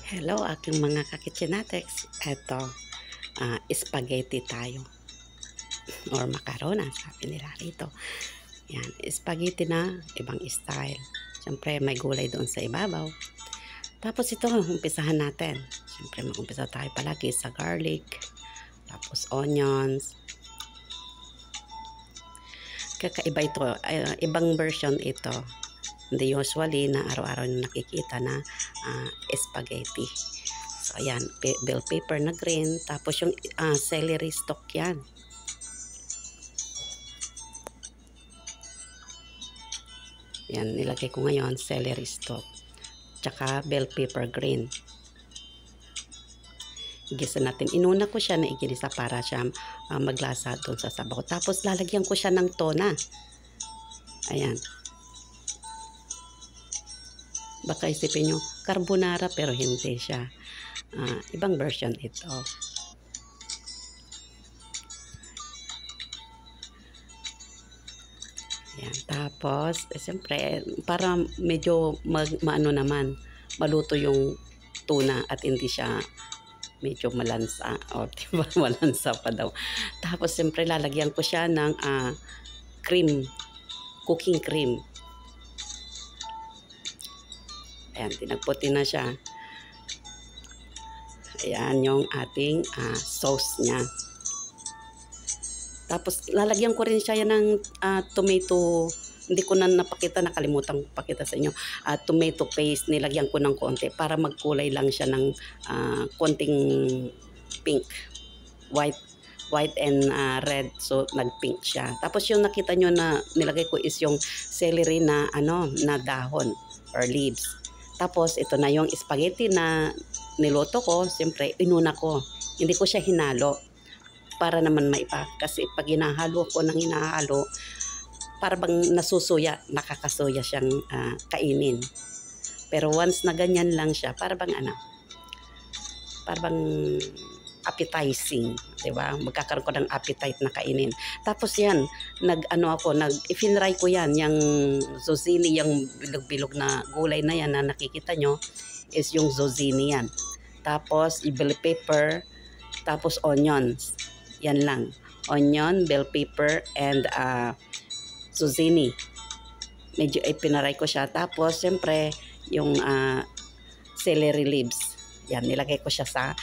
Hello, aking mga kakitchenatics. Eto, spaghetti tayo. Or macarona, sabi nila rito. Yan, spaghetti na ibang style. Siyempre, may gulay doon sa ibabaw. Tapos ito, umpisahan natin. Siyempre, mag-umpisa tayo palagi sa garlic. Tapos onions. Kakaiba ito. Ibang version ito. Hindi usually na araw-araw na nakikita na spaghetti. So, ayan, bell pepper na green. Tapos yung celery stalk yan. Yan, nilagay ko ngayon, celery stalk. Tsaka bell pepper green. Igisa natin. Inuna ko siya na igisa para siya maglasa doon sa sabaw. Tapos lalagyan ko siya ng tona. Ayan. Baka isipin nyo, carbonara pero hindi siya. Ibang version ito. Yan. Tapos, siyempre, para medyo maano naman, maluto yung tuna at hindi siya medyo malansa. O, diba, malansa pa daw. Tapos, siyempre, lalagyan ko siya ng cream, cooking cream. Ayan, tinagputin na siya. Ayan yung ating sauce niya. Tapos, lalagyan ko rin siya ng tomato. Hindi ko na napakita, nakalimutan pakita sa inyo. Tomato paste, nilagyan ko ng konti para magkulay lang siya ng konting pink. White and red. So, nag-pink siya. Tapos, yung nakita nyo na nilagay ko is yung celery na, na dahon or leaves. Tapos, ito na yung spaghetti na niluto ko. Siyempre, inuna ko. Hindi ko siya hinalo para naman maipa. Kasi pag hinahalo ko ng hinahalo, para bang nasusuya, nakakasuya siyang kainin. Pero once na ganyan lang siya, para bang appetizing, di ba? Magkakaroon ko ng appetite na kainin. Tapos yan, ifinry ko yan, yung zucchini, yung bilog-bilog na gulay na yan na nakikita nyo, is yung zucchini yan. Tapos, bell pepper, tapos onions. Yan lang. Onion, bell pepper, and zucchini. Medyo pinaray ko siya. Tapos, siyempre, yung celery leaves. Yan, nilagay ko siya sa